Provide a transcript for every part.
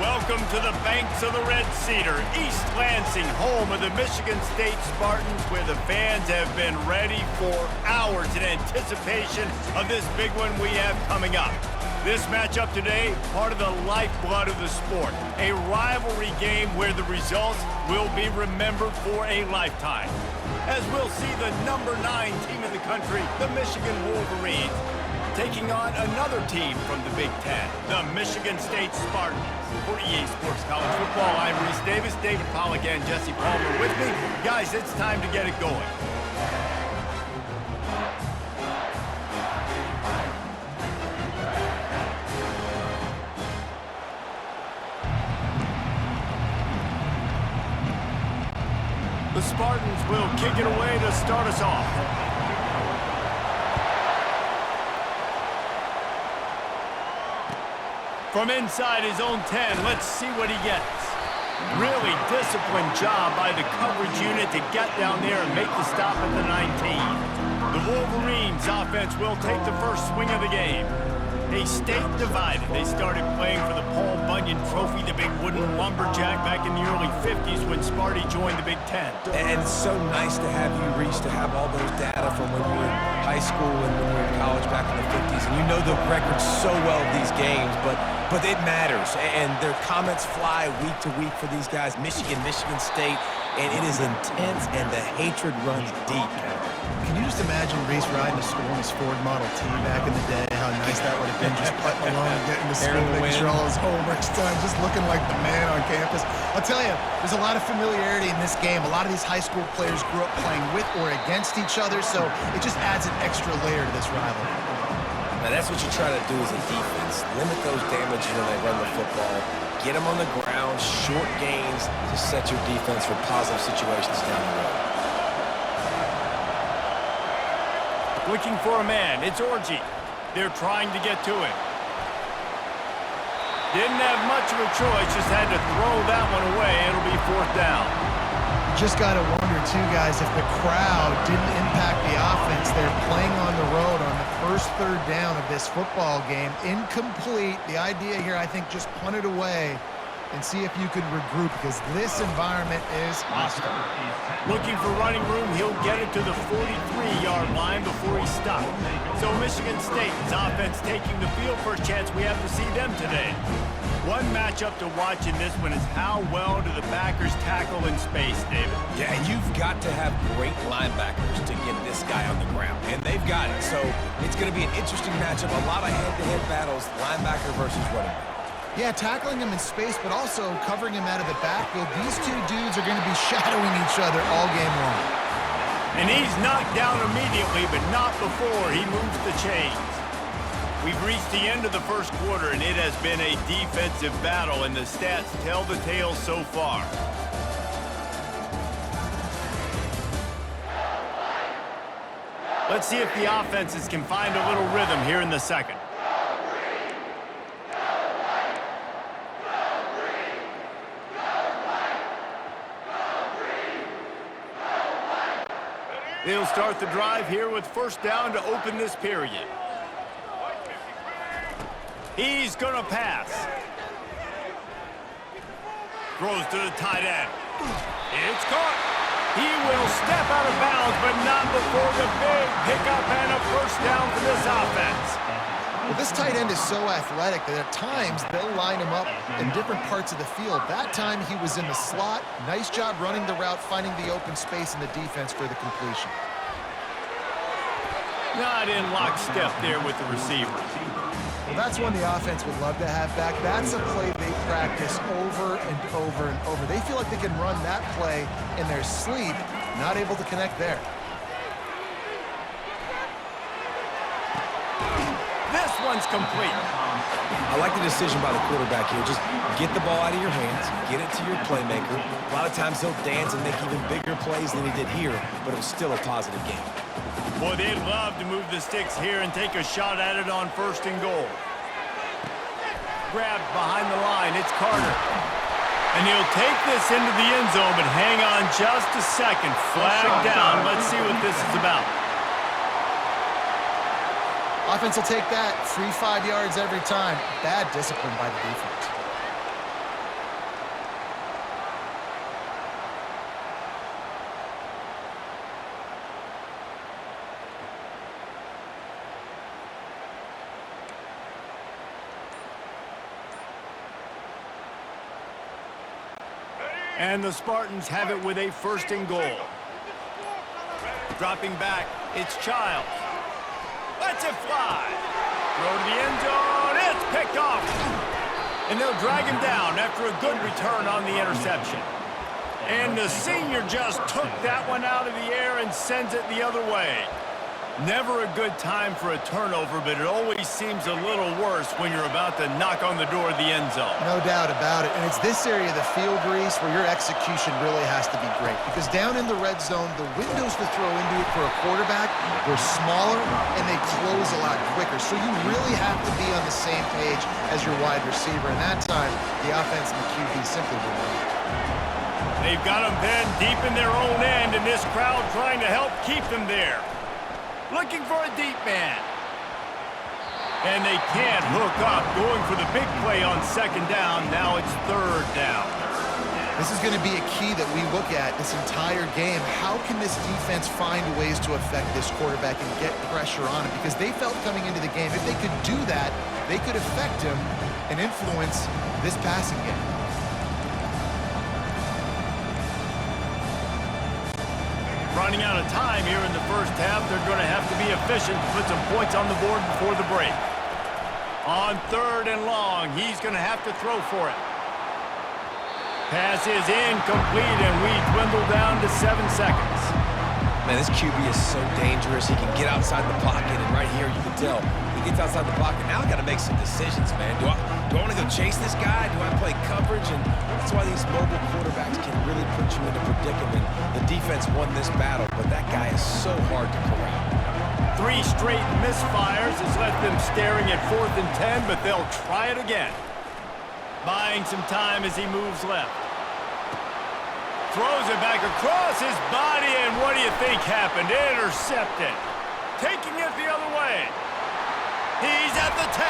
Welcome to the banks of the Red Cedar, East Lansing, home of the Michigan State Spartans, where the fans have been ready for hours in anticipation of this big one we have coming up. This matchup today, part of the lifeblood of the sport, a rivalry game where the results will be remembered for a lifetime. As we'll see the number 9 team in the country, the Michigan Wolverines, taking on another team from the Big Ten, the Michigan State Spartans. For EA Sports College Football, I'm Reese Davis, David Pollack and Jesse Palmer with me. Guys, it's time to get it going. The Spartans will kick it away to start us off. From inside his own 10, let's see what he gets. Really disciplined job by the coverage unit to get down there and make the stop at the 19. The Wolverines offense will take the first swing of the game. A state divided. They started playing for the Paul Bunyan Trophy, the big wooden lumberjack, back in the early 50s when Sparty joined the Big Ten. And it's so nice to have you, Reese, to have all those data from when you were in high school and when you were in college back in the 50s. And you know the records so well of these games, but it matters. And their comments fly week to week for these guys. Michigan State, and it is intense, and the hatred runs deep. Can you just imagine Reese riding to school in his Ford Model T back in the day? How nice that would have been, just putting along and getting to school, making sure all his homework's done, just looking like the man on campus. I'll tell you, there's a lot of familiarity in this game. A lot of these high school players grew up playing with or against each other, so it just adds an extra layer to this rivalry. Now, that's what you try to do as a defense. Limit those damages when they run the football. Get them on the ground, short gains to set your defense for positive situations down the road. Looking for a man, it's Orji. They're trying to get to him. Didn't have much of a choice, just had to throw that one away. It'll be 4th down. Just got to wonder, too, guys, if the crowd didn't impact the offense. They're playing on the road on the first 3rd down of this football game. Incomplete. The idea here, I think, just punt it away and see if you can regroup, because this environment is hostile. Looking for running room, he'll get it to the 43-yard line before he stopped. So Michigan State's offense taking the field. First chance we have to see them today. One matchup to watch in this one is how well do the backers tackle in space, David? Yeah, and you've got to have great linebackers to get this guy on the ground, and they've got it. So it's going to be an interesting matchup, a lot of head-to-head battles, linebacker versus running back. Yeah, tackling him in space, but also covering him out of the backfield. These two dudes are going to be shadowing each other all game long. And he's knocked down immediately, but not before he moves the chains. We've reached the end of the first quarter, and it has been a defensive battle, and the stats tell the tale so far. Let's see if the offenses can find a little rhythm here in the second. They'll start the drive here with 1st down to open this period. He's going to pass. Throws to the tight end. It's caught. He will step out of bounds, but not before the big pickup and a 1st down for this offense. Well, this tight end is so athletic that at times they'll line him up in different parts of the field. That time he was in the slot. Nice job running the route, finding the open space in the defense for the completion. Not in lockstep there with the receiver. Well, that's one the offense would love to have back. That's a play they practice over and over and over. They feel like they can run that play in their sleep, not able to connect there. This one's complete. I like the decision by the quarterback here. Just get the ball out of your hands, get it to your playmaker. A lot of times he'll dance and make even bigger plays than he did here, but it was still a positive game. Boy, they'd love to move the sticks here and take a shot at it on 1st and goal. Grabbed behind the line, it's Carter. And he'll take this into the end zone, but hang on just a second. Flag down. Let's see what this is about. Offense will take that. 3-5 yards every time. Bad discipline by the defense. And the Spartans have it with a 1st and goal. Dropping back, it's Childs. Lets it fly. Throw to the end zone. It's picked off. And they'll drag him down after a good return on the interception. And the senior just took that one out of the air and sends it the other way. Never a good time for a turnover, but it always seems a little worse when you're about to knock on the door of the end zone. No doubt about it. And it's this area of the field, Reese, where your execution really has to be great. Because down in the red zone, the windows to throw into it for a quarterback were smaller, and they close a lot quicker. So you really have to be on the same page as your wide receiver. And that time, the offense and the QB simply were not. They've got them pinned deep in their own end, and this crowd trying to help keep them there. Looking for a deep man. And they can't hook up. Going for the big play on 2nd down. Now it's 3rd down. This is going to be a key that we look at this entire game. How can this defense find ways to affect this quarterback and get pressure on him? Because they felt coming into the game, if they could do that, they could affect him and influence this passing game. Running out of time here in the 1st half. They're going to have to be efficient to put some points on the board before the break. On 3rd and long, he's going to have to throw for it. Pass is incomplete, and we dwindle down to 7 seconds. Man, this QB is so dangerous. He can get outside the pocket, and right here you can tell he gets outside the pocket. Now I got to make some decisions, man. Do I want to go chase this guy? Do I play coverage? And that's why these mobile quarterbacks can really put you into predicament. The defense won this battle, but that guy is so hard to corral. 3 straight misfires has left them staring at 4th and 10, but they'll try it again. Buying some time as he moves left. Throws it back across his body, and what do you think happened? Intercepted. Taking it the other way. He's at the 10.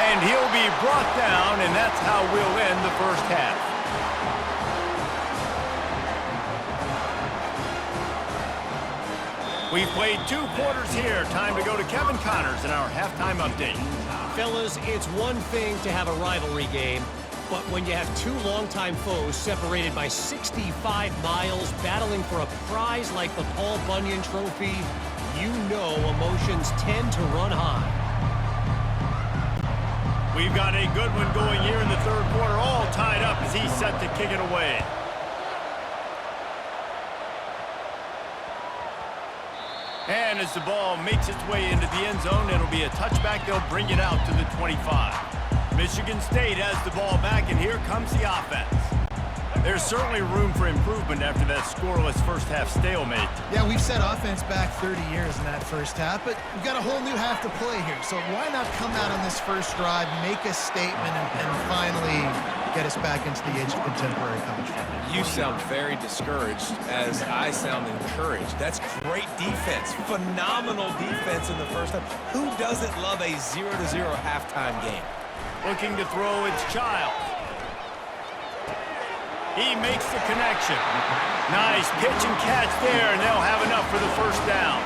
And he'll be brought down, and that's how we'll end the 1st half. We've played 2 quarters here. Time to go to Kevin Connors in our halftime update. Fellas, it's one thing to have a rivalry game, but when you have 2 longtime foes separated by 65 miles battling for a prize like the Paul Bunyan Trophy, you know emotions tend to run high. We've got a good one going here in the 3rd quarter, all tied up as he's set to kick it away. And as the ball makes its way into the end zone, it'll be a touchback. They'll bring it out to the 25. Michigan State has the ball back, and here comes the offense. There's certainly room for improvement after that scoreless 1st half stalemate. Yeah, we've set offense back 30 years in that 1st half, but we've got a whole new half to play here. So why not come out on this 1st drive, make a statement, and finally get us back into the age of contemporary college football? You sound very discouraged as I sound encouraged. That's great defense. Phenomenal defense in the 1st half. Who doesn't love a 0-0 halftime game? Looking to throw, it's Childs. He makes the connection. Nice pitch and catch there, and they'll have enough for the 1st down.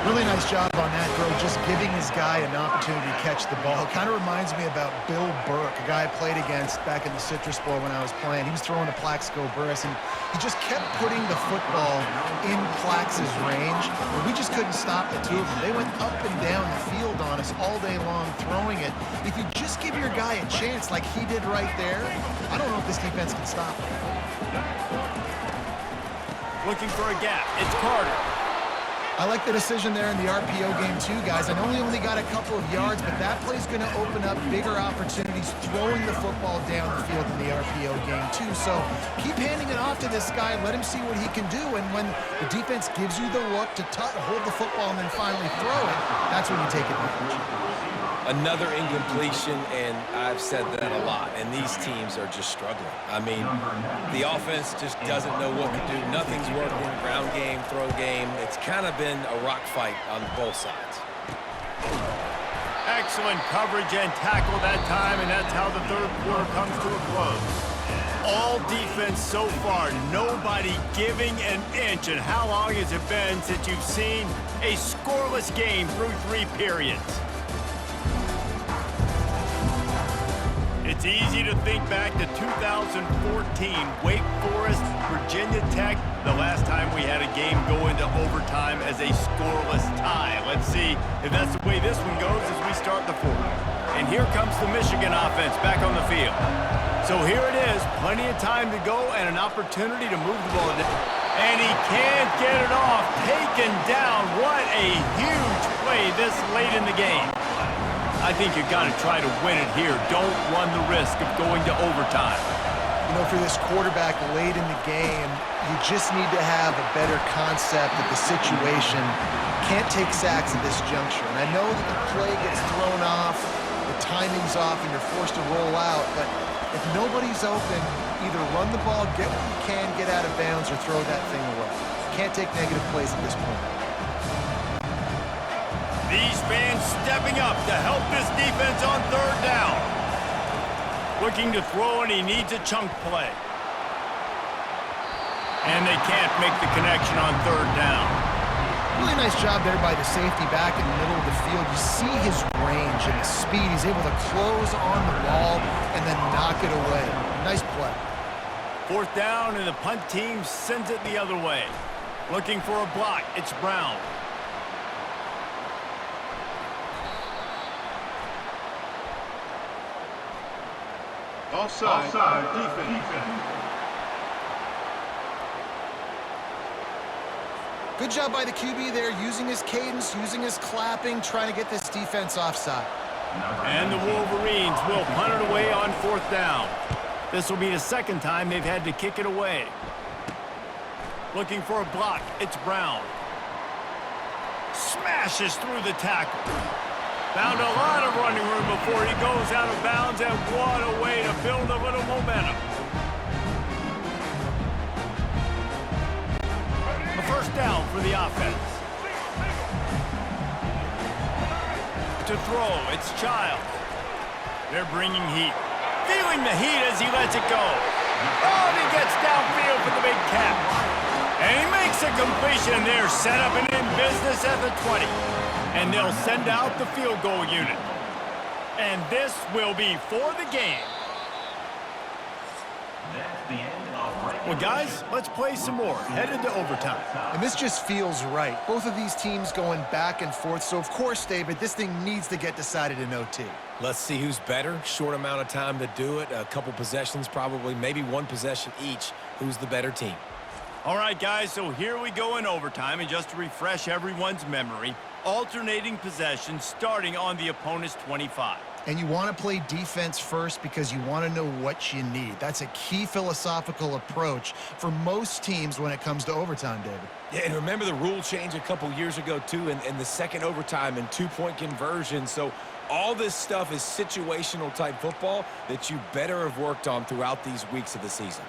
Really nice job on that throw, just giving his guy an opportunity to catch the ball. Kind of reminds me about Bill Burke, a guy I played against back in the Citrus Bowl when I was playing. He was throwing to Plaxico Burress, and he just kept putting the football in Plax's range. But we just couldn't stop the 2 of them. They went up and down the field on us all day long throwing it. If you just give your guy a chance like he did right there, I don't know if this defense can stop him. Looking for a gap. It's Carter. I like the decision there in the RPO game too, guys. I know he only got a couple of yards, but that play's going to open up bigger opportunities throwing the football down the field in the RPO game too. So keep handing it off to this guy. Let him see what he can do. And when the defense gives you the look to hold the football and then finally throw it, that's when you take advantage. Another incompletion, and I've said that a lot, and these teams are just struggling. I mean, the offense just doesn't know what to do. Nothing's working. Ground game, throw game. It's kind of been a rock fight on both sides. Excellent coverage and tackle that time, and that's how the 3rd quarter comes to a close. All defense so far, nobody giving an inch. And how long has it been since you've seen a scoreless game through 3 periods? It's easy to think back to 2014, Wake Forest, Virginia Tech, the last time we had a game go into overtime as a scoreless tie. Let's see if that's the way this one goes as we start the fourth. And here comes the Michigan offense back on the field. So here it is, plenty of time to go and an opportunity to move the ball. And he can't get it off, taken down. What a huge play this late in the game. I think you've got to try to win it here. Don't run the risk of going to overtime. You know, for this quarterback late in the game, you just need to have a better concept of the situation. Can't take sacks at this juncture. And I know that the play gets thrown off, the timing's off, and you're forced to roll out. But if nobody's open, either run the ball, get what you can, get out of bounds, or throw that thing away. Can't take negative plays at this point. These fans stepping up to help this defense on third down. Looking to throw, and he needs a chunk play. And they can't make the connection on third down. Really nice job there by the safety back in the middle of the field. You see his range and his speed. He's able to close on the ball and then knock it away. Nice play. Fourth down, and the punt team sends it the other way. Looking for a block. It's Brown. Offside defense. Good job by the QB there, using his cadence, using his clapping, trying to get this defense offside. And the Wolverines will punt it away on fourth down. This will be the second time they've had to kick it away. Looking for a block. It's Brown. Smashes through the tackle. Found a lot of running room before he goes out of bounds, and what a way to build a little momentum. A first down for the offense. To throw, it's Childs. They're bringing heat. Feeling the heat as he lets it go. Oh, and he gets downfield for the big catch. And he makes a completion there, set up and in business at the 20. And they'll send out the field goal unit. And this will be for the game. Well, guys, let's play some more. Headed to overtime. And this just feels right. Both of these teams going back and forth. So, of course, David, this thing needs to get decided in OT. Let's see who's better. Short amount of time to do it. A couple possessions probably, maybe one possession each. Who's the better team? All right, guys, so here we go in overtime. And just to refresh everyone's memory, alternating possessions starting on the opponent's 25. And you want to play defense first because you want to know what you need. That's a key philosophical approach for most teams when it comes to overtime, David. Yeah, and remember the rule change a couple years ago, too, in the second overtime and two-point conversion. So all this stuff is situational type football that you better have worked on throughout these weeks of the season.